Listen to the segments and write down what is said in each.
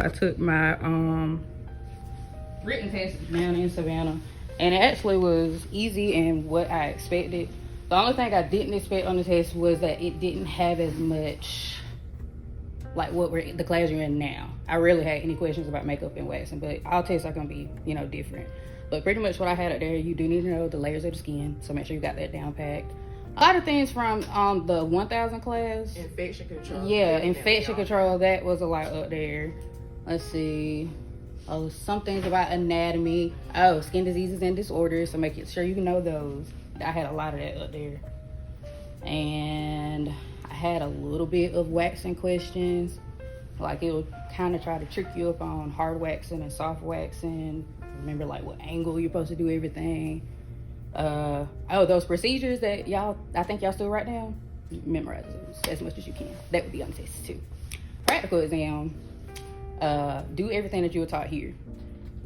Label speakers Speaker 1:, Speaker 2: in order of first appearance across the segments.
Speaker 1: I took my written test down in Savannah, and it actually was easy and what I expected. The only thing I didn't expect on the test was that it didn't have as much like what we're the class you're in now. I rarely had any questions about makeup and waxing, but all tests are gonna be, you know, different. But pretty much what I had up there, you do need to know the layers of the skin, so make sure you got that down packed. A lot of things from the 1000 class.
Speaker 2: Infection control.
Speaker 1: Yeah, infection control, that was a lot up there. Let's see. Oh, some things about anatomy. Oh, skin diseases and disorders, so make sure you know those. I had a lot of that up there. And I had a little bit of waxing questions. Like it would kind of try to trick you up on hard waxing and soft waxing. Remember like what angle you're supposed to do everything. Oh, those procedures that I think y'all still write down, memorize those as much as you can. That would be on test too. Practical exam, do everything that you were taught here.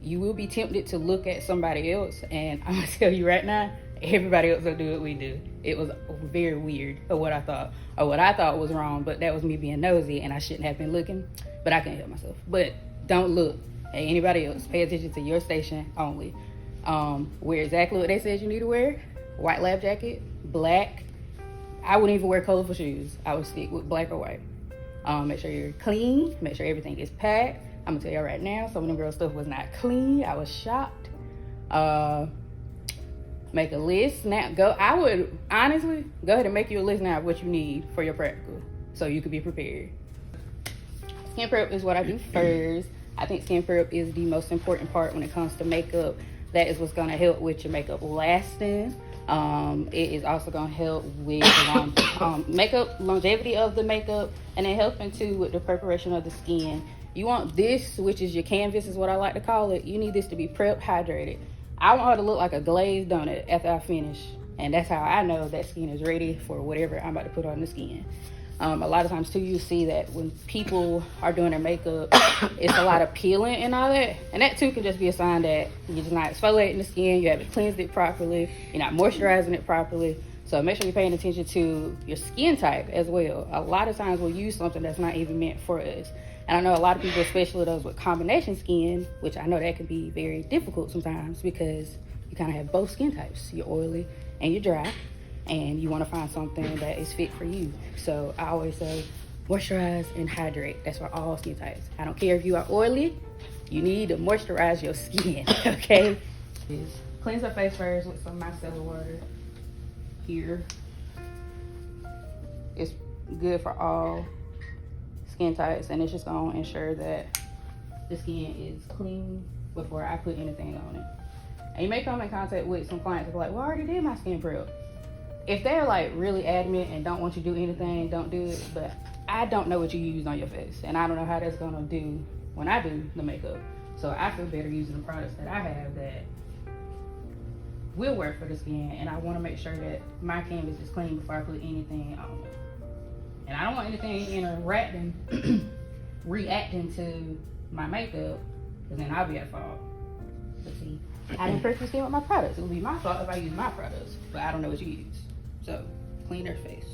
Speaker 1: You will be tempted to look at somebody else, and I'm gonna tell you right now, everybody else will do what we do. It was very weird of what I thought was wrong, but that was me being nosy, and I shouldn't have been looking, but I can't help myself. But don't look at anybody else. Pay attention to your station only. Wear exactly what they said you need to wear. White lab jacket, black. I wouldn't even wear colorful shoes. I would stick with black or white. Make sure you're clean. Make sure everything is packed. I'm gonna tell y'all right now, some of them girls' stuff was not clean. I was shocked. Make a list. Now, I would honestly go ahead and make you a list now of what you need for your practical, so you could be prepared. Skin prep is what I do first. I think skin prep is the most important part when it comes to makeup. That is what's gonna help with your makeup lasting. It is also gonna help with makeup longevity of the makeup, and then helping too with the preparation of the skin. You want this, which is your canvas, is what I like to call it. You need this to be prep hydrated. I want her to look like a glazed donut after I finish, and that's how I know that skin is ready for whatever I'm about to put on the skin. A lot of times too, you see that when people are doing their makeup, it's a lot of peeling and all that, and that too can just be a sign that you're just not exfoliating the skin, you haven't cleansed it properly, you're not moisturizing it properly. So make sure you're paying attention to your skin type as well. A lot of times we'll use something that's not even meant for us. And I know a lot of people, especially those with combination skin, which I know that can be very difficult sometimes because you kind of have both skin types. You're oily and you're dry, and you want to find something that is fit for you. So I always say moisturize and hydrate. That's for all skin types. I don't care if you are oily, you need to moisturize your skin, okay? Cleanse your face first with some micellar water here. It's good for all skin types, and it's just gonna ensure that the skin is clean before I put anything on it. And you may come in contact with some clients who are like, well, I already did my skin prep. If they're like really adamant and don't want you to do anything, don't do it. But I don't know what you used on your face, and I don't know how that's gonna do when I do the makeup. So I feel better using the products that I have that will work for the skin, and I wanna make sure that my canvas is clean before I put anything on it. And I don't want anything interacting, reacting to my makeup, because then I'll be at fault. But see, I didn't prep your skin with my products. It would be my fault if I use my products, but I don't know what you use. So, clean their face.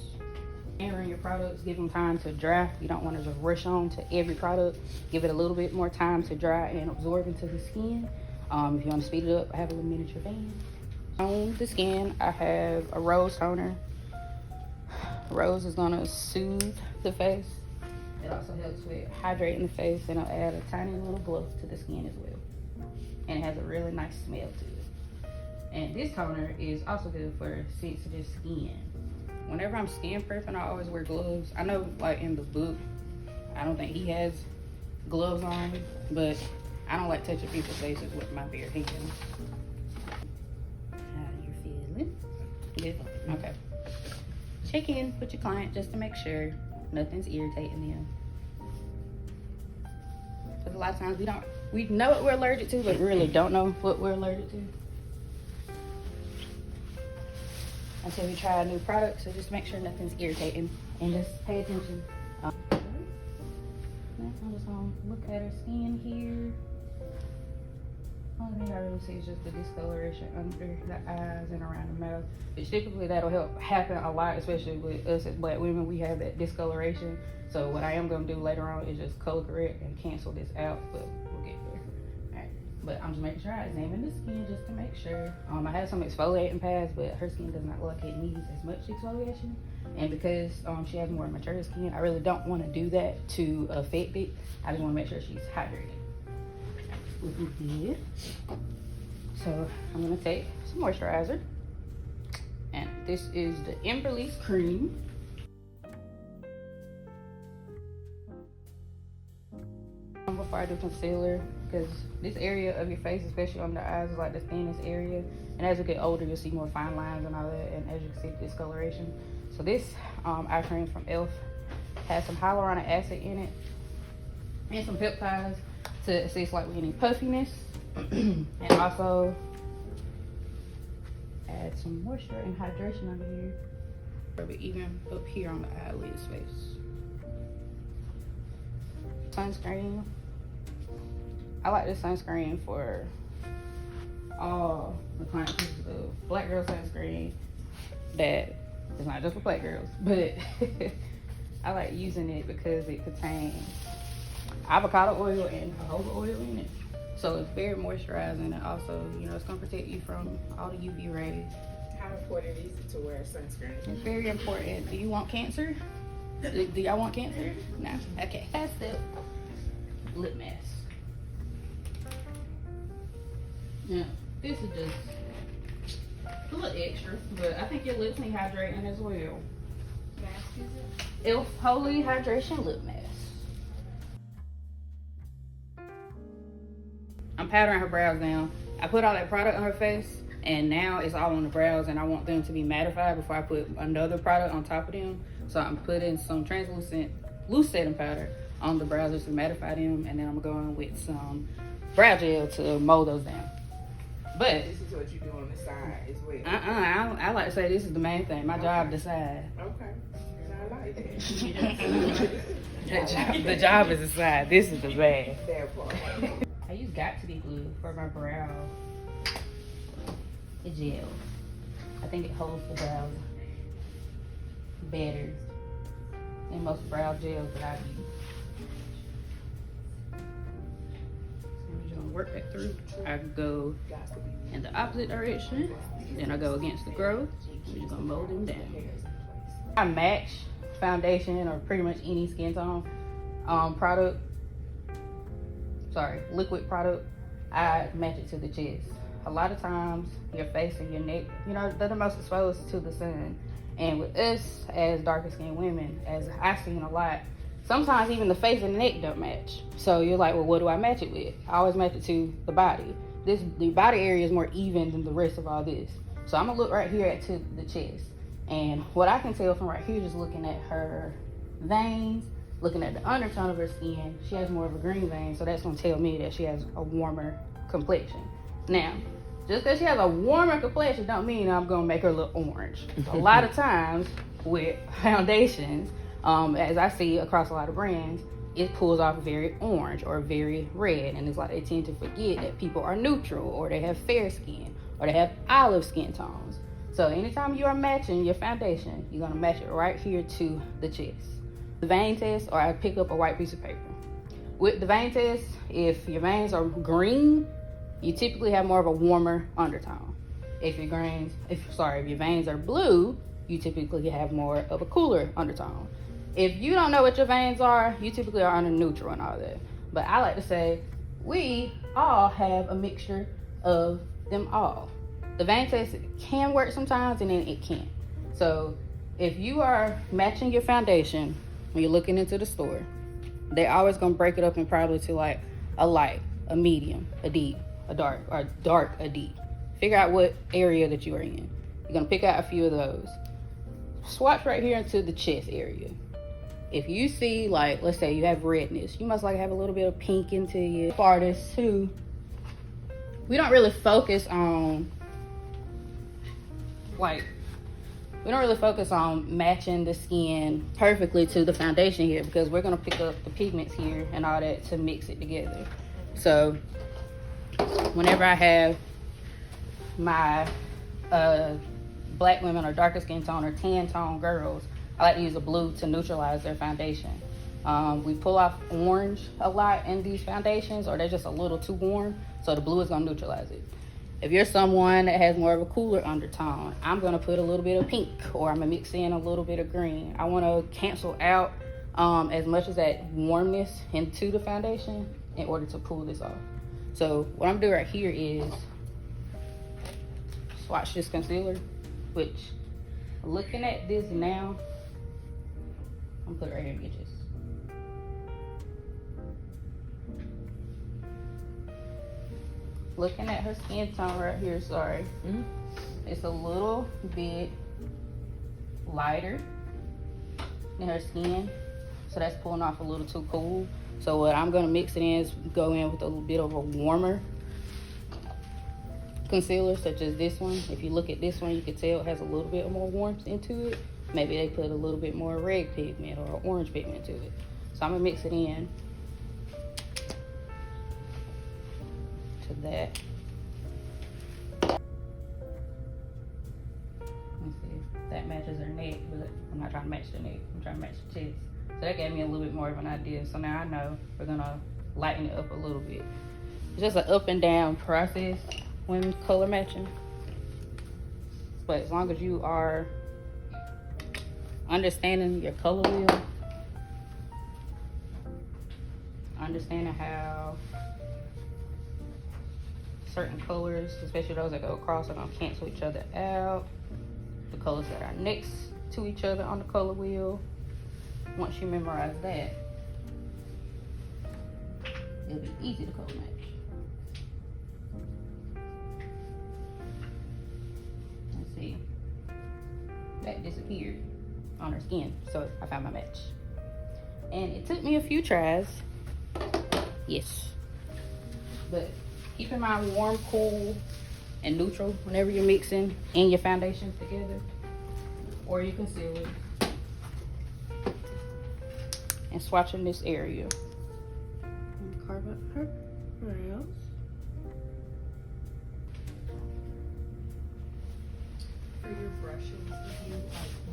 Speaker 1: Entering your products, give them time to dry. You don't want to just rush on to every product. Give it a little bit more time to dry and absorb into the skin. If you want to speed it up, I have a little miniature fan. On the skin, I have a rose toner. Rose is gonna soothe the face. It also helps with hydrating the face, and it'll add a tiny little glow to the skin as well. And it has a really nice smell to it. And this toner is also good for sensitive skin. Whenever I'm skin prepping, I always wear gloves. I know like in the book, I don't think he has gloves on, but I don't like touching people's faces with my bare hands. How you feeling? Good? Okay. Check in with your client just to make sure nothing's irritating them. Because a lot of times we know what we're allergic to, but we really don't know what we're allergic to until we try a new product. So just make sure nothing's irritating and just pay attention. I'm just gonna look at her skin here. only thing I really see is just the discoloration under the eyes and around the mouth, which typically that'll help happen a lot, especially with us as black women. We have that discoloration. So what I am going to do later on is just color correct and cancel this out, but we'll get there. All right. But I'm just making sure I examine the skin just to make sure. I have some exfoliating pads, but her skin does not look like it needs as much exfoliation. And because she has more mature skin, I really don't want to do that to affect it. I just want to make sure she's hydrated. Looking good. So I'm going to take some moisturizer. And this is the Embryollise cream. Before I do concealer, because this area of your face, especially on the eyes, is like the thinnest area, and as you get older you'll see more fine lines and all that, and as you can see, discoloration. So this eye cream from e.l.f. has some hyaluronic acid in it and some peptides to assist like with any puffiness and also add some moisture and hydration under here, but even up here on the eyelid space. Sunscreen. I like this sunscreen for all the clients. This is the black girl sunscreen that is not just for black girls, but I like using it because it contains avocado oil and jojoba oil in it. So it's very moisturizing, and also, you know, it's gonna protect you from all the UV rays.
Speaker 2: How important is it to wear sunscreen?
Speaker 1: It's very important. Do you want cancer? Do y'all want cancer? No. Okay. That's the lip mask. Now, this is just a little extra, but I think your lips need hydrating as well.
Speaker 2: Mask is it?
Speaker 1: e.l.f. Holy Hydration Lip Mask. I'm powdering her brows down. I put all that product on her face, and now it's all on the brows, and I want them to be mattified before I put another product on top of them. So I'm putting some translucent loose setting powder on the brows just to mattify them, and then I'm going with some brow gel to mold those down. But
Speaker 2: this is what you do on the side as well.
Speaker 1: I like to say this is the main thing. My job decide.
Speaker 2: Okay. I like that.
Speaker 1: The job is the side. This is the bag.
Speaker 2: That part.
Speaker 1: I use Got to Be glue for my brow gel. I think it holds the brows better than most brow gels that I use. Work that through. I go in the opposite direction, then I go against the growth. I'm just gonna mold them down. I match foundation or pretty much any skin tone liquid product. I match it to the chest. A lot of times your face and your neck, you know, they're the most exposed to the sun, and with us as darker skinned women, as I've seen a lot, sometimes even the face and the neck don't match. So you're like, well, what do I match it with? I always match it to the body. The body area is more even than the rest of all this. So I'm gonna look right here to the chest. And what I can tell from right here, just looking at her veins, looking at the undertone of her skin, she has more of a green vein. So that's gonna tell me that she has a warmer complexion. Now, just because she has a warmer complexion don't mean I'm gonna make her look orange. A lot of times with foundations, as I see across a lot of brands, it pulls off very orange or very red, and it's like they tend to forget that people are neutral, or they have fair skin, or they have olive skin tones. So anytime you are matching your foundation, you're gonna match it right here to the chest. The vein test, or I pick up a white piece of paper. With the vein test, if your veins are green, you typically have more of a warmer undertone. If your veins are blue, you typically have more of a cooler undertone. If you don't know what your veins are, you typically are on a neutral and all that. But I like to say, we all have a mixture of them all. The vein test can work sometimes, and then it can't. So if you are matching your foundation when you're looking into the store, they're always gonna break it up in probably to like a light, a medium, a deep, a dark, or dark, a deep. Figure out what area that you are in. You're gonna pick out a few of those. Swatch right here into the chest area. If you see, like, let's say you have redness, you must like have a little bit of pink into you. For artists too, we don't really focus on matching the skin perfectly to the foundation here, because we're gonna pick up the pigments here and all that to mix it together. So whenever I have my black women or darker skin tone or tan tone girls, I like to use a blue to neutralize their foundation. We pull off orange a lot in these foundations, or they're just a little too warm, so the blue is going to neutralize it. If you're someone that has more of a cooler undertone, I'm going to put a little bit of pink, or I'm going to mix in a little bit of green. I want to cancel out as much as that warmness into the foundation in order to pull this off. So what I'm doing right here is swatch this concealer, which looking at this now, I'm put it right here in inches. Looking at her skin tone right here, sorry. It's a little bit lighter than her skin, so that's pulling off a little too cool. So what I'm gonna mix it in is go in with a little bit of a warmer concealer, such as this one. If you look at this one, you can tell it has a little bit more warmth into it. Maybe they put a little bit more red pigment or orange pigment to it. So I'm gonna mix it in to that. Let's see if that matches her neck, but I'm not trying to match the neck, I'm trying to match the chest. So that gave me a little bit more of an idea. So now I know we're gonna lighten it up a little bit. It's just an up and down process when color matching. But as long as you are understanding your color wheel, understanding how certain colors, especially those that go across, are gonna cancel each other out. The colors that are next to each other on the color wheel. Once you memorize that, it'll be easy to color match. Let's see. That disappeared on her skin, so I found my match. And it took me a few tries. Yes. But keep in mind warm, cool, and neutral whenever you're mixing in your foundations together or your concealer. And swatching this area. And carve up her brows.
Speaker 2: For your brushes, if you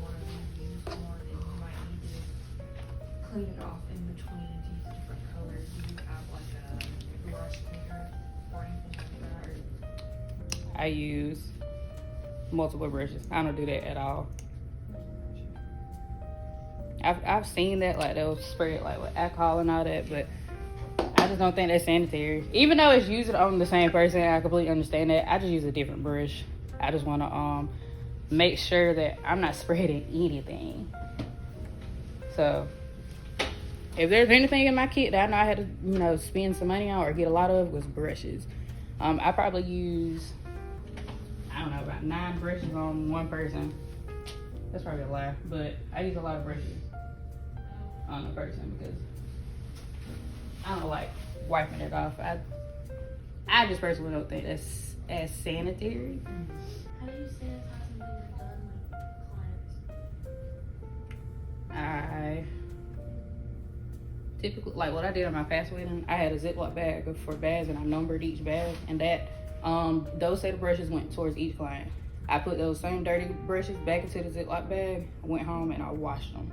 Speaker 2: want to use more, then you might need to clean it off in between to use different colors. Do you have like a brush picker or anything like that?
Speaker 1: I use multiple brushes. I don't do that at all. I've seen that, like they'll spray it like with alcohol and all that, but I just don't think that's sanitary. Even though it's used on the same person, I completely understand that. I just use a different brush. I just want to make sure that I'm not spreading anything. So if there's anything in my kit that I know I had to, spend some money on or get a lot of, was brushes. I probably use, I don't know, about 9 brushes on one person. That's probably a lie, but I use a lot of brushes on a person because I don't like wiping it off. I just personally don't think that's as sanitary.
Speaker 3: How do you sanitize when you're done with clients?
Speaker 1: I typically, like what I did on my past wedding, I had a Ziploc bag for bags and I numbered each bag, and that those set of brushes went towards each client. I put those same dirty brushes back into the Ziploc bag, I went home and I washed them.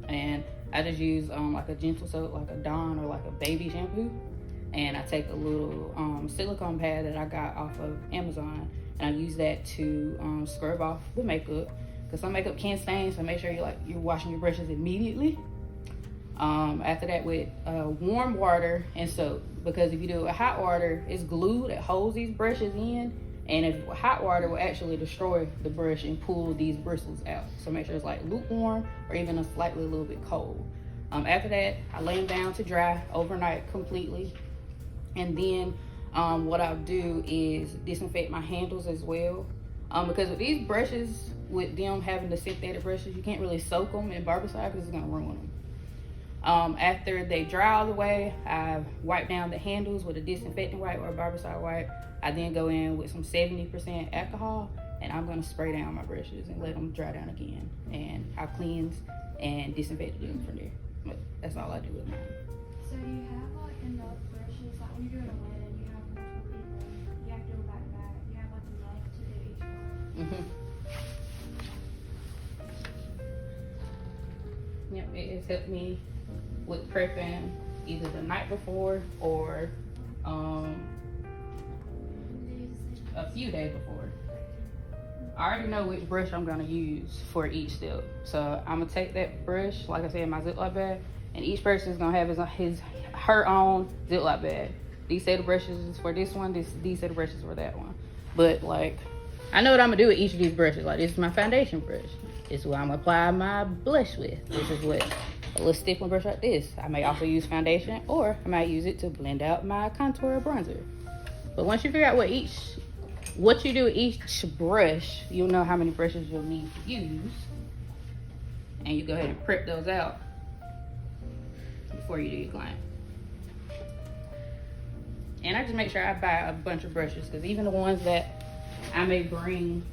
Speaker 1: And I just use like a gentle soap, like a Dawn or like a baby shampoo. And I take a little silicone pad that I got off of Amazon, and I use that to scrub off the makeup, because some makeup can stain, so make sure you're washing your brushes immediately. After that, with warm water and soap, because if you do it with hot water, it's glue that holds these brushes in, and if hot water will actually destroy the brush and pull these bristles out. So make sure it's like lukewarm or even a little bit cold. After that, I lay them down to dry overnight completely. And then what I'll do is disinfect my handles as well. Because with these brushes, with them having the synthetic brushes, you can't really soak them in barbicide because it's gonna ruin them. After they dry all the way, I wipe down the handles with a disinfectant wipe or a barbicide wipe. I then go in with some 70% alcohol, and I'm gonna spray down my brushes and let them dry down again. And I'll cleanse and disinfect them from there. But that's all I do with mine.
Speaker 3: So do you have like enough brushes? Like when you're doing a wedding, you have multiple people.
Speaker 1: Yep, it has helped me with prepping either the night before or a few days before. I already know which brush I'm gonna use for each step. So I'm gonna take that brush, like I said, in my Ziploc bag, and each person is gonna have her own Ziploc bag. These set of brushes is for this one, these set of brushes for that one. But like, I know what I'm gonna do with each of these brushes. Like, this is my foundation brush. This is what I'm gonna apply my blush with. This is what a little stippling brush like this. I may also use foundation, or I might use it to blend out my contour or bronzer. But once you figure out what you do with each brush, you'll know how many brushes you'll need to use. And you go ahead and prep those out before you do your client. And I just make sure I buy a bunch of brushes, because even the ones that I may bring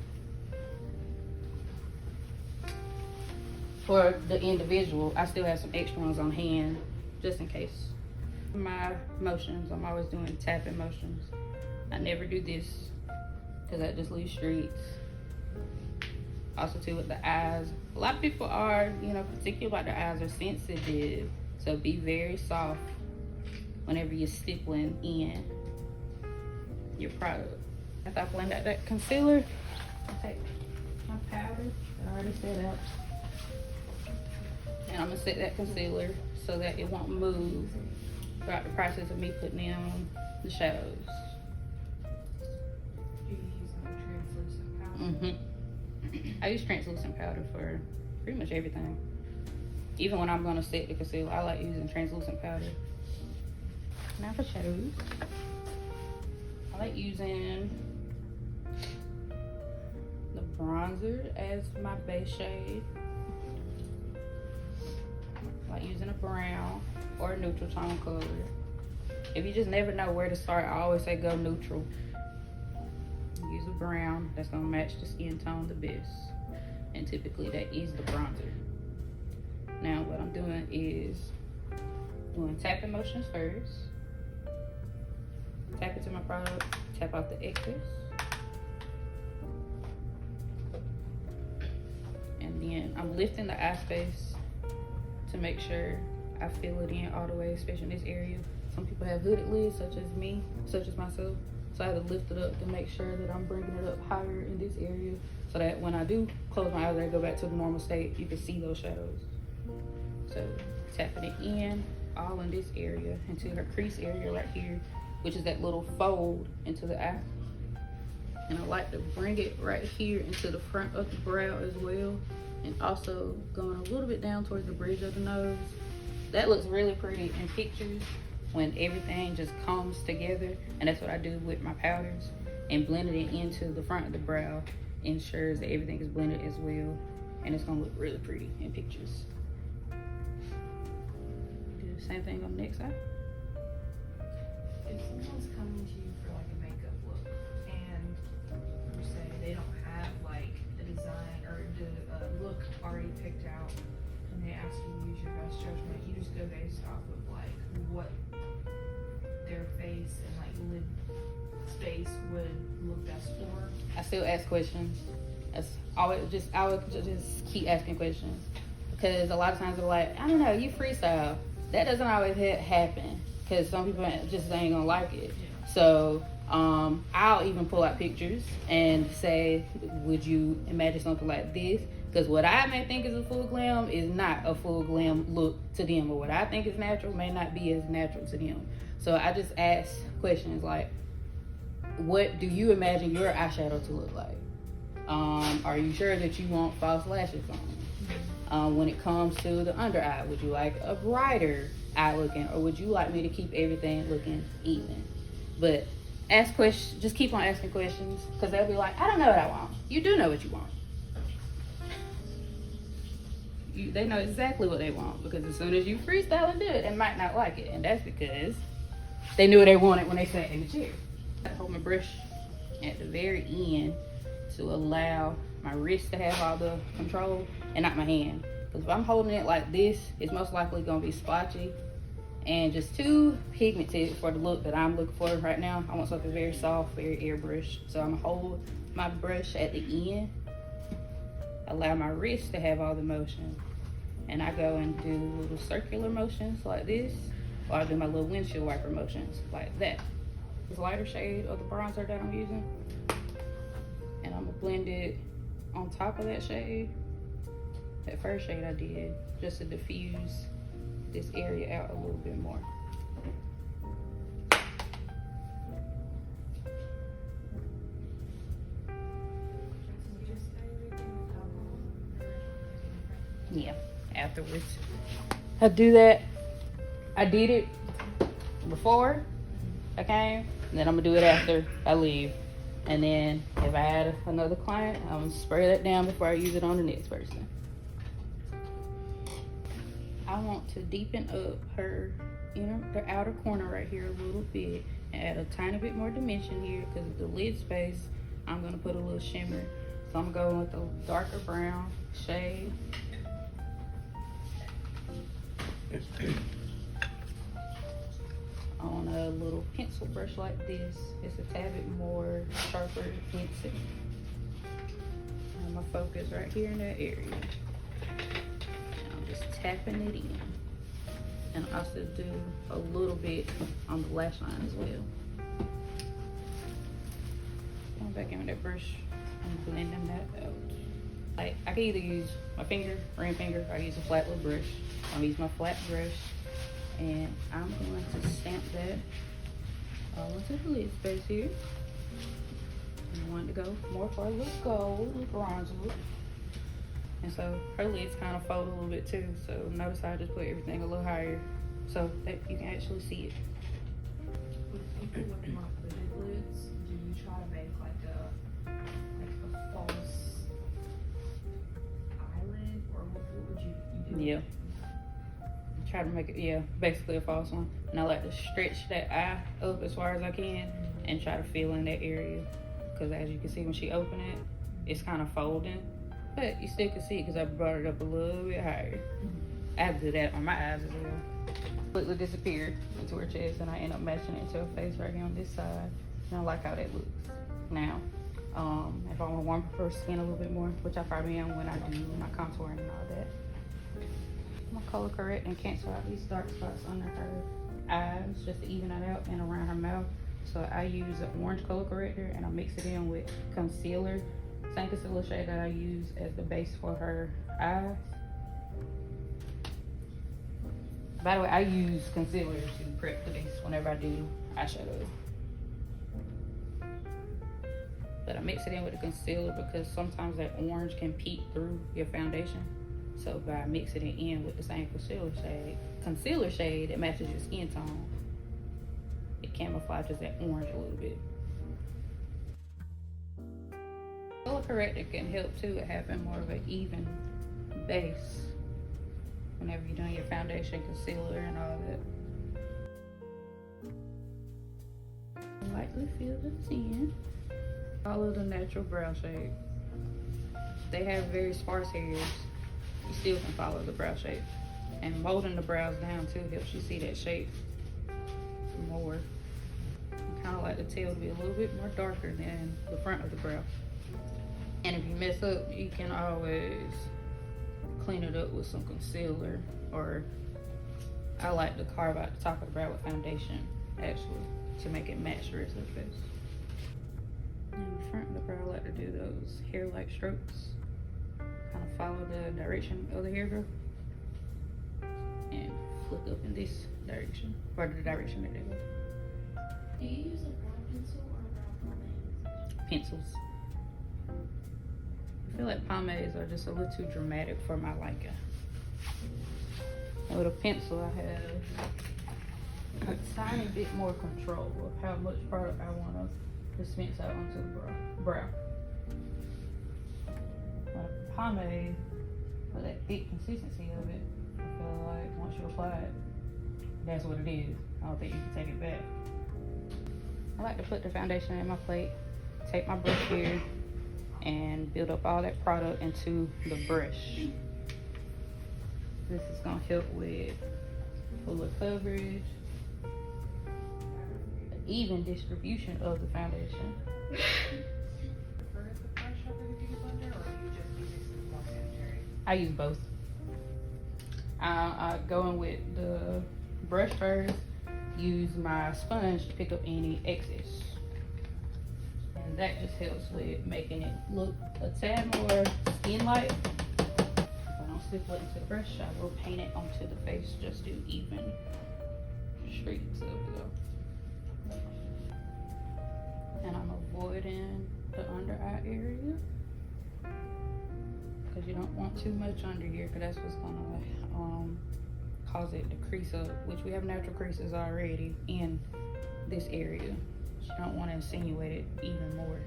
Speaker 1: for the individual, I still have some extra ones on hand just in case. My motions, I'm always doing tapping motions. I never do this because that just leaves streaks. Also too with the eyes, a lot of people are, particular about their eyes, are sensitive. So be very soft whenever you're stippling in your product. After I blend out that concealer, I take my powder that I already set out, and I'm gonna set that concealer so that it won't move throughout the process of me putting in the shadows.
Speaker 2: You use translucent powder?
Speaker 1: I use translucent powder for pretty much everything. Even when I'm gonna set the concealer, I like using translucent powder. Now for shadows, I like using the bronzer as my base shade. I like using a brown or a neutral tone color. If you just never know where to start, I always say go neutral. Use a brown that's gonna match the skin tone the best. And typically that is the bronzer. Now what I'm doing is doing tapping motions first. Tap into my product, tap out the excess. And then I'm lifting the eye space to make sure I fill it in all the way, especially in this area. Some people have hooded lids, such as myself. So I have to lift it up to make sure that I'm bringing it up higher in this area, so that when I do close my eyes and go back to the normal state, you can see those shadows. So tapping it in, all in this area, into her crease area right here, which is that little fold into the eye. And I like to bring it right here into the front of the brow as well, and also going a little bit down towards the bridge of the nose. That looks really pretty in pictures when everything just comes together, and that's what I do with my powders. And blending it into the front of the brow ensures that everything is blended as well, and it's gonna look really pretty in pictures. Do the same thing on the next side.
Speaker 2: If someone's coming to you for like a makeup look, and you say they don't have like a design or a look already picked out, and they ask you to use your best judgment, you just go based off of like what their face and like lid space would look best for.
Speaker 1: I still ask questions. I would just keep asking questions, because a lot of times they're like, I don't know, you freestyle. That doesn't always happen, because some people just ain't gonna like it.
Speaker 2: Yeah.
Speaker 1: So I'll even pull out pictures and say, would you imagine something like this? Because what I may think is a full glam is not a full glam look to them, or what I think is natural may not be as natural to them. So I just ask questions like, what do you imagine your eyeshadow to look like? Are you sure that you want false lashes on? When it comes to the under eye, would you like a brighter eye looking, or would you like me to keep everything looking even? But ask questions, just keep on asking questions, because they'll be like, I don't know what I want. You do know what you want. They know exactly what they want, because as soon as you freestyle and do it, they might not like it, and that's because they knew what they wanted when they sat in the chair. I hold my brush at the very end to allow my wrist to have all the control and not my hand. Because if I'm holding it like this, it's most likely going to be splotchy and just too pigmented for the look that I'm looking for right now. I want something very soft, very airbrush. So I'm gonna hold my brush at the end, allow my wrist to have all the motion, and I go and do little circular motions like this, or I do my little windshield wiper motions like that. This lighter shade of the bronzer that I'm using, and I'm gonna blend it on top of that shade. That first shade I did just to diffuse this area out a little bit more. Yeah, afterwards. I do that. I did it before I came, and then I'm gonna do it after I leave. And then if I add another client, I'm gonna spray that down before I use it on the next person. I want to deepen up her the outer corner right here a little bit, and add a tiny bit more dimension here because of the lid space. I'm gonna put a little shimmer. So I'm going with the darker brown shade. On a little pencil brush like this, it's a tad bit more sharper pencil. I'm gonna focus right here in that area. And I'm just tapping it in. And I also do a little bit on the lash line as well. Going back in with that brush and blending that out. Like, I can either use my finger, ring finger, or use a flat little brush. I'm gonna use my flat brush, and I'm going to stamp that all into the lid space here. And I want to go more for a little gold, bronze look. And so her lids kind of fold a little bit too. So notice how I just put everything a little higher so that you can actually see it.
Speaker 2: With people with more hooded lids, do you try to make like a false eyelid, or what would you do?
Speaker 1: Yeah. Try to make it, yeah, basically a false one. And I like to stretch that eye up as far as I can and try to fill in that area. Because as you can see when she opened it, it's kind of folding. But you still can see it because I brought it up a little bit higher. I have to do that on my eyes as well. Completely disappeared into her chest, and I end up matching it to her face right here on this side. And I like how that looks. Now, if I want to warm up her skin a little bit more, which I probably am when I do my contouring and all that, I'm gonna color correct and cancel out these dark spots under her eyes just to even it out and around her mouth. So I use an orange color corrector and I mix it in with concealer. Same concealer shade that I use as the base for her eyes. By the way, I use concealer to prep the base whenever I do eyeshadow. But I mix it in with the concealer because sometimes that orange can peek through your foundation. So by mixing it in with the same concealer shade that matches your skin tone, it camouflages that orange a little bit. Color corrector can help too at having more of an even base whenever you're doing your foundation, concealer, and all that. Lightly fill this in. Follow the natural brow shape. They have very sparse hairs. You still can follow the brow shape. And molding the brows down too helps you see that shape more. I kind of like the tail to be a little bit more darker than the front of the brow. And if you mess up, you can always clean it up with some concealer, or I like to carve out the top of the brow with foundation actually to make it match the rest of the face. In the front of the brow, I like to do those hair-like strokes. Kind of follow the direction of the hair growth and flick up in this direction, or the direction that they go.
Speaker 3: Do you use a brow pencil or a brow pomade?
Speaker 1: Pencils. I feel like pomades are just a little too dramatic for my liking. And with a pencil, I have a tiny bit more control of how much product I want to dispense out onto the brow. But a pomade, for that thick consistency of it, I feel like once you apply it, that's what it is. I don't think you can take it back. I like to put the foundation in my plate, take my brush here, and build up all that product into the brush. This is gonna help with full of coverage, even distribution of the foundation.
Speaker 2: Prefer the brush over the beauty blender, or you just use it more sanitary?
Speaker 1: I use both. I go in with the brush first, use my sponge to pick up any excess. And that just helps with making it look a tad more skin-like. If I don't slip it into the brush, I will paint it onto the face just to even streaks. There we go. And I'm avoiding the under eye area, because you don't want too much under here, because that's what's gonna cause it to crease up, which we have natural creases already in this area. You don't want to insinuate it even more.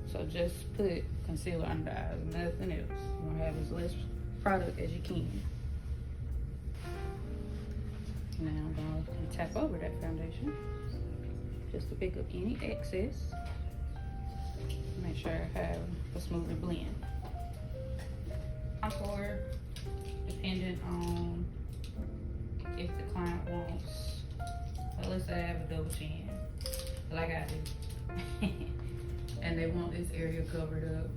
Speaker 1: So just put concealer under the eyes, nothing else. You want to have as less product as you can. Now I'm going to tap over that foundation just to pick up any excess. Make sure I have a smoother blend. Contour, depending on if the client wants, well, let's say I have a double chin, like I do, and they want this area covered up,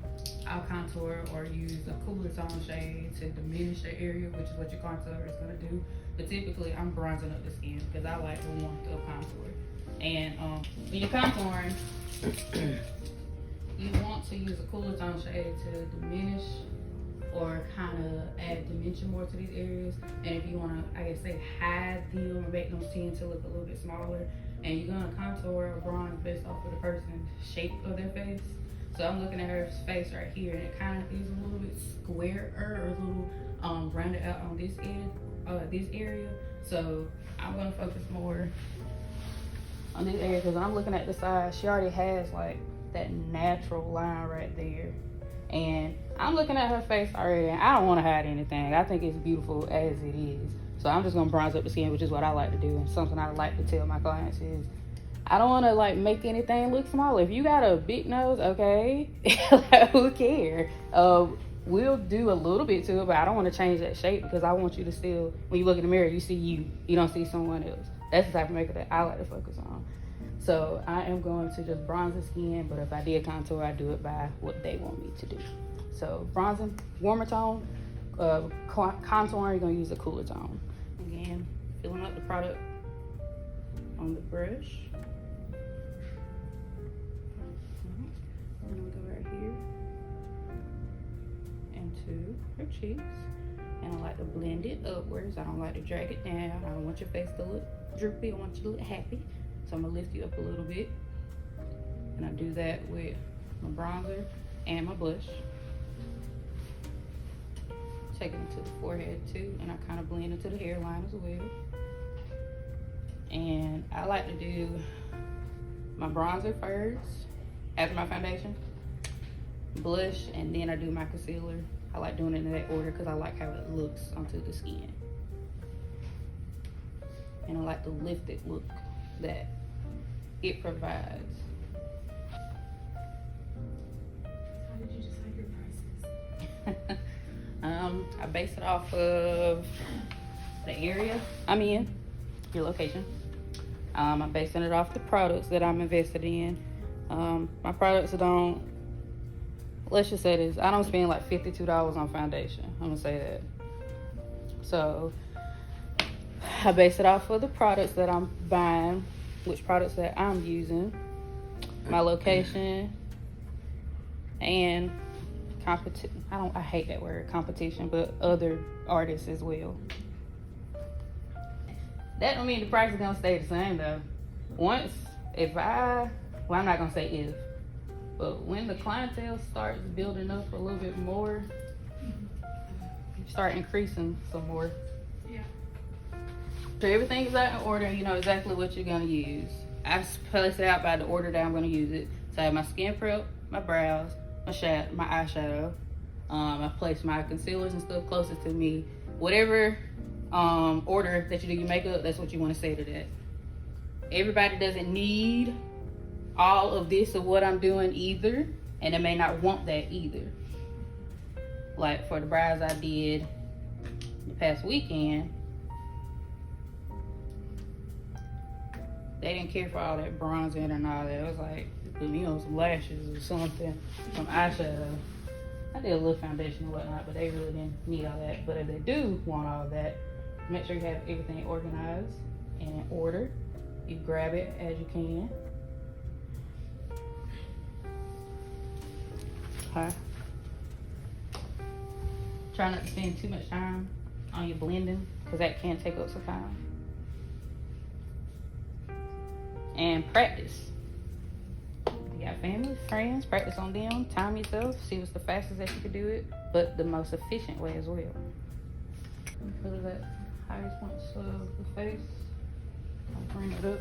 Speaker 1: I'll contour or use a cooler tone shade to diminish the area, which is what your contour is gonna do. But typically, I'm bronzing up the skin because I like the warmth of contour. And when you're contouring, you want to use a cooler tone shade to diminish or kind of add dimension more to these areas. And if you want to, I guess, say hide them or make them tend to look a little bit smaller, and you're gonna contour or bronze based off of the person's shape of their face. So I'm looking at her face right here, and it kind of is a little bit squarer or a little rounded out on this end, this area. So I'm gonna focus more on this area because I'm looking at the side. She already has like that natural line right there. And I'm looking at her face already, and I don't want to hide anything. I think it's beautiful as it is. So I'm just going to bronze up the skin, which is what I like to do. And something I like to tell my clients is, I don't want to like make anything look smaller. If you got a big nose, okay, who cares? We'll do a little bit to it, but I don't want to change that shape because I want you to still, when you look in the mirror, you see you. You don't see someone else. That's the type of makeup that I like to focus on. So I am going to just bronze the skin, but if I did contour, I do it by what they want me to do. So bronzing, warmer tone, contouring, you're gonna use a cooler tone. Again, filling up the product on the brush. I'm gonna go right here into her cheeks. And I like to blend it upwards. I don't like to drag it down. I don't want your face to look droopy. I want you to look happy. So I'm gonna lift you up a little bit. And I do that with my bronzer and my blush. Take it into the forehead too, and I kind of blend into the hairline as well. And I like to do my bronzer first, after my foundation, blush, and then I do my concealer. I like doing it in that order because I like how it looks onto the skin. And I like the lifted look that it provides.
Speaker 2: How did you decide your prices?
Speaker 1: I base it off of the area I'm in, your location. I'm basing it off the products that I'm invested in. My products don't, let's just say this, I don't spend like $52 on foundation. I'm gonna say that. So I base it off of the products that I'm buying, which products that I'm using, my location, and I hate that word, competition, but other artists as well. That don't mean the price is gonna stay the same though. I'm not gonna say if, but when the clientele starts building up a little bit more, start increasing some more.
Speaker 2: Yeah.
Speaker 1: So everything is out in order, you know exactly what you're gonna use. I place it out by the order that I'm gonna use it. So I have my skin prep, my brows, my eyeshadow. I place my concealers and stuff closest to me. Whatever order that you do your makeup, that's what you want to say to that. Everybody doesn't need all of this of what I'm doing either, and they may not want that either. Like for the brows I did the past weekend, They didn't care for all that bronzing and all that. It was like, put me on some lashes or something, some eyeshadow. I did a little foundation and whatnot, but they really didn't need all that. But if they do want all that, make sure you have everything organized and in order. You grab it as you can. Okay. Try not to spend too much time on your blending, because that can take up some time. And practice. You got family, friends, practice on them, time yourself, see what's the fastest that you can do it, but the most efficient way as well. Put that highest points of the face. I'll bring it up.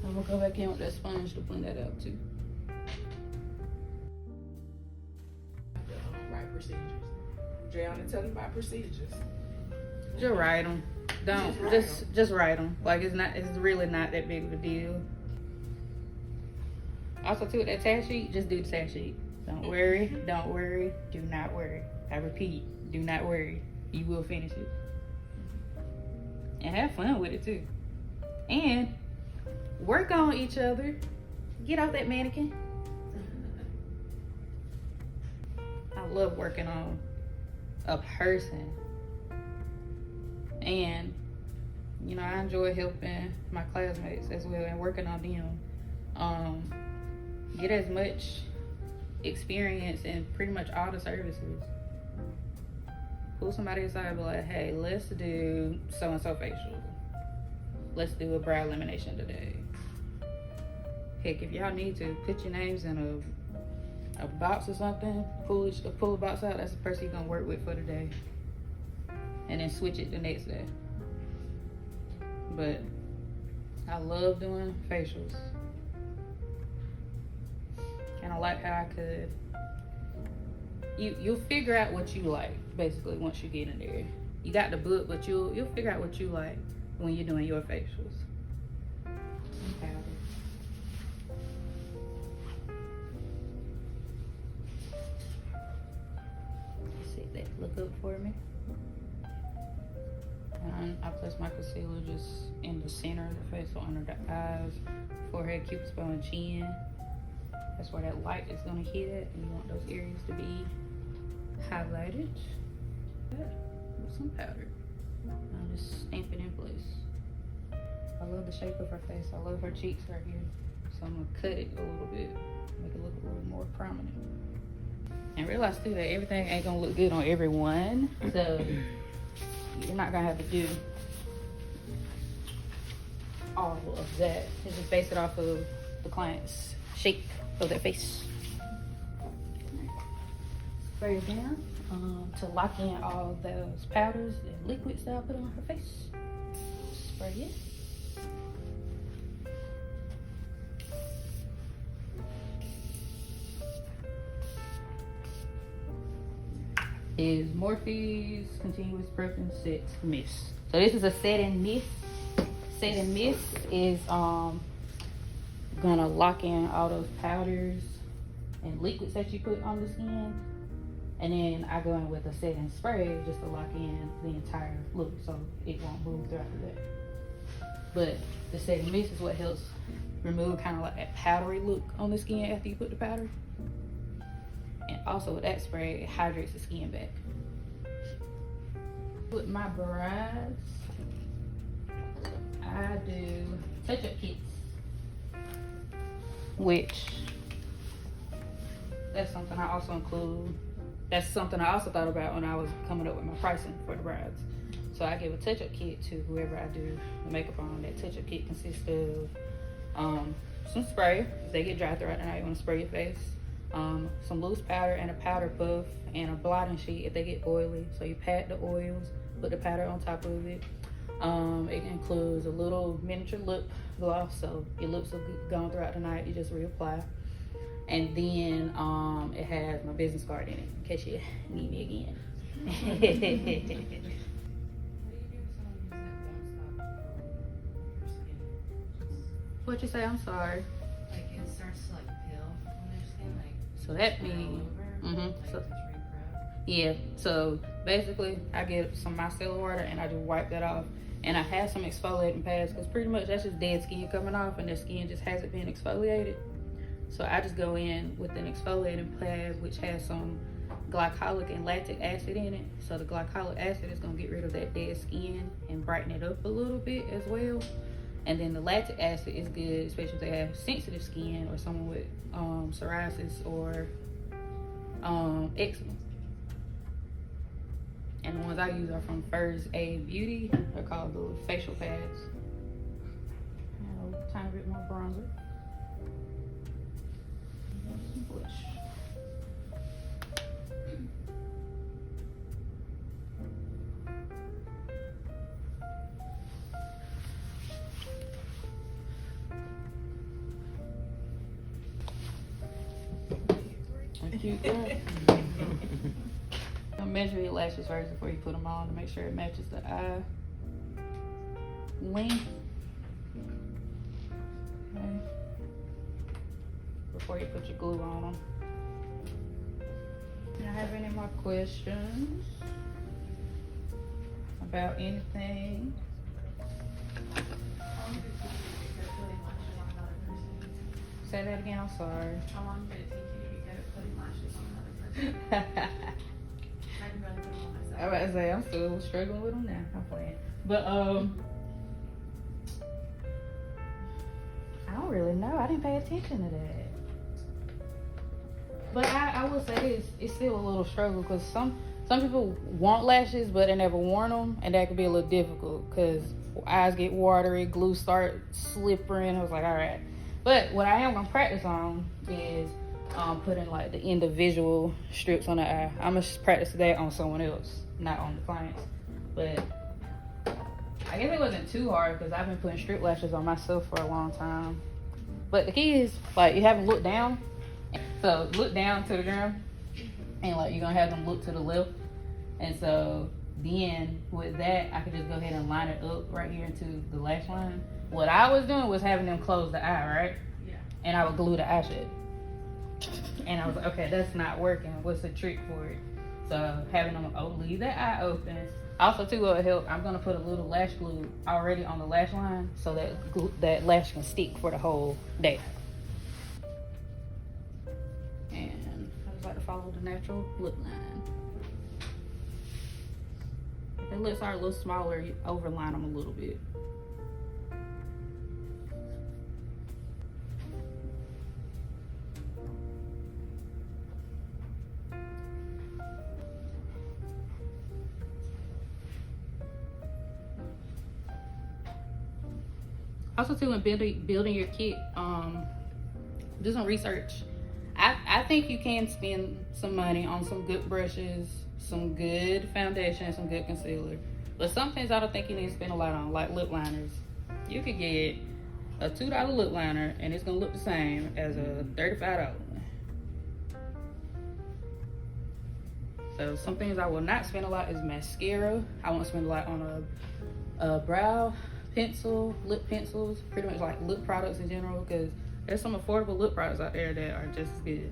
Speaker 1: And we'll go back in with that sponge to blend that out too.
Speaker 4: Right procedures. Driana, tell me about procedures.
Speaker 1: Just write them. Don't just write them. Like it's really not that big of a deal. Also too, with that tab sheet, just do the tab sheet. Don't worry, do not worry. I repeat, do not worry. You will finish it. And have fun with it too. And work on each other. Get off that mannequin. I love working on a person. And, you know, I enjoy helping my classmates as well and working on them. Get as much experience in pretty much all the services. Pull somebody aside and be like, hey, let's do so-and-so facial. Let's do a brow elimination today. Heck, if y'all need to, put your names in a box or something, pull a box out, that's the person you're gonna work with for the day. And then switch it the next day. But I love doing facials. And I like how I could, you'll figure out what you like, basically, once you get in there. You got the book, but you'll figure out what you like when you're doing your facials. Okay. See if that look up for me. And I place my concealer just in the center of the face, so under the eyes, forehead, cupid's bow, and chin. That's where that light is gonna hit it, and you want those areas to be highlighted. With some powder. I'll just stamp it in place. I love the shape of her face. I love her cheeks right here. So I'm gonna cut it a little bit, make it look a little more prominent. And realize too that everything ain't gonna look good on everyone. So you're not gonna have to do all of that. You just base it off of the client's shape of their face. Spray it down to lock in all those powders and liquids that I put on her face. Spray it. Is Morphe's Continuous Prepping Set Mist. So this is a set and mist. Set and mist is gonna lock in all those powders and liquids that you put on the skin. And then I go in with a setting spray just to lock in the entire look so it won't move throughout the day. But the setting mist is what helps remove kind of like that powdery look on the skin after you put the powder. And also with that spray, it hydrates the skin back. With my brides, I do touch-up kits, which that's something I also include. That's something I also thought about when I was coming up with my pricing for the brides. So I give a touch-up kit to whoever I do the makeup on. That touch-up kit consists of some spray. If they get dry throughout the night, you want to spray your face. Some loose powder and a powder puff and a blotting sheet if they get oily. So you pat the oils, put the powder on top of it. It includes a little miniature lip gloss, so your lips will be gone throughout the night. You just reapply. And then it has my business card in it in case you need me again.
Speaker 2: What do you do if someone uses that won't stop your skin?
Speaker 1: What you say? I'm sorry.
Speaker 2: Like it starts to like peel on their skin, like
Speaker 1: So that
Speaker 2: all
Speaker 1: means,
Speaker 2: over. Like
Speaker 1: so
Speaker 2: it's really rough.
Speaker 1: yeah. So basically, I get some micellar water and I just wipe that off. And I have some exfoliating pads because pretty much that's just dead skin coming off and the skin just hasn't been exfoliated. So I just go in with an exfoliating pad which has some glycolic and lactic acid in it. So the glycolic acid is going to get rid of that dead skin and brighten it up a little bit as well. And then the lactic acid is good, especially if they have sensitive skin or someone with psoriasis or eczema. And the ones I use are from First Aid Beauty. They're called the facial pads. A tiny bit more bronzer. Some blush. Cute girl. Measure your lashes first before you put them on to make sure it matches the eye length. Okay. Before you put your glue on them. Do you have any more questions about anything? Say that again, I'm sorry.
Speaker 2: How long did it take you to get good at putting lashes on another person? I'd rather put them on myself.
Speaker 1: I was about to say, I'm still struggling with them now. I'm playing. But, I don't really know. I didn't pay attention to that. But I will say it's still a little struggle because some people want lashes, but they never worn them. And that could be a little difficult because eyes get watery, glue start slippering. I was like, all right. But what I am going to practice on is putting like the individual strips on the eye. I'm going to practice that on someone else, not on the clients. But I guess it wasn't too hard because I've been putting strip lashes on myself for a long time. But the key is like you have them look down. So look down to the ground and like you're going to have them look to the left. And so then with that, I could just go ahead and line it up right here into the lash line. What I was doing was having them close the eye, right?
Speaker 2: Yeah.
Speaker 1: And I would glue the eye shut. And I was like, okay, that's not working. What's the trick for it? So having them leave that eye open. Also, too, will help. I'm gonna put a little lash glue already on the lash line so that that lash can stick for the whole day. And I just like to follow the natural lip line. If the lips are a little smaller, you overline them a little bit. Also, too, when building your kit, do some research. I think you can spend some money on some good brushes, some good foundation, some good concealer. But some things I don't think you need to spend a lot on, like lip liners. You could get a $2 lip liner, and it's gonna look the same as a $35 one. So some things I will not spend a lot is mascara. I won't spend a lot on a brow pencil, lip pencils, pretty much like lip products in general, because there's some affordable lip products out there that are just as good.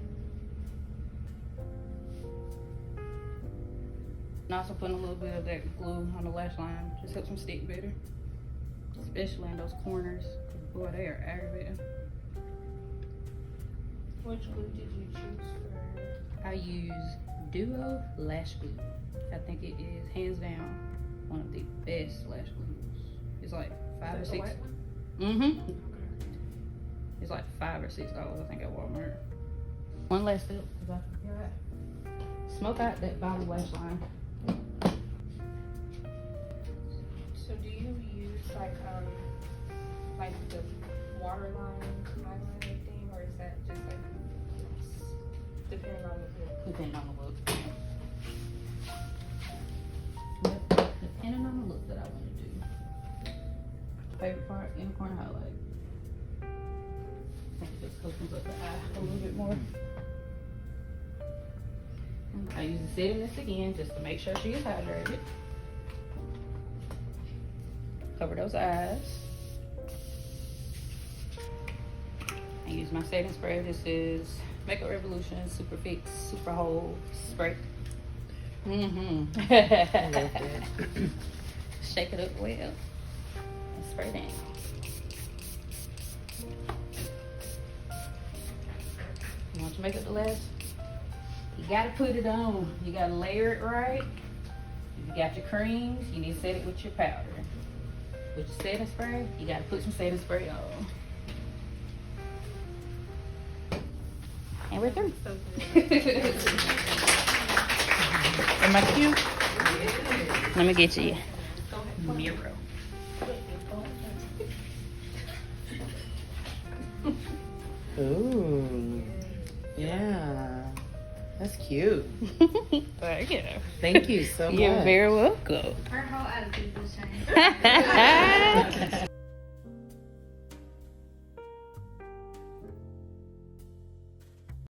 Speaker 1: And also putting a little bit of that glue on the lash line just helps them stick better, especially in those corners. Boy, they are aggravating.
Speaker 2: Which glue did you choose for?
Speaker 1: I use Duo Lash Glue. I think it is hands down one of the best lash glues. It's like $5 or $6. Mm-hmm. It's like $5 or $6, I think, at Walmart. One last step, because I forgot. Smoke out that bottom lash line.
Speaker 2: So do you use like the waterline highlighter thing, or is that just like depending on the look?
Speaker 1: Depending on the look. Depending on the look that I want to do. Favorite part, inner corner highlight. I think it just opens up the eye a little bit more. I use the setting mist again just to make sure she is hydrated. Cover those eyes. I use my setting spray. This is Makeup Revolution Super Fix Super Hold Spray. Mm-hmm.
Speaker 5: I love that.
Speaker 1: Shake it up well. And spray down. You want your makeup to last? You gotta put it on. You gotta layer it right. If you got your creams, you need to set it with your powder. With your setting spray, you gotta put some setting spray on. And we're through.
Speaker 5: Am I cute?
Speaker 1: Let me get you a mirror.
Speaker 5: Ooh. Yeah. That's cute.
Speaker 1: Thank you.
Speaker 5: Thank you so much.
Speaker 1: You're very welcome.
Speaker 3: Her whole attitude was changed.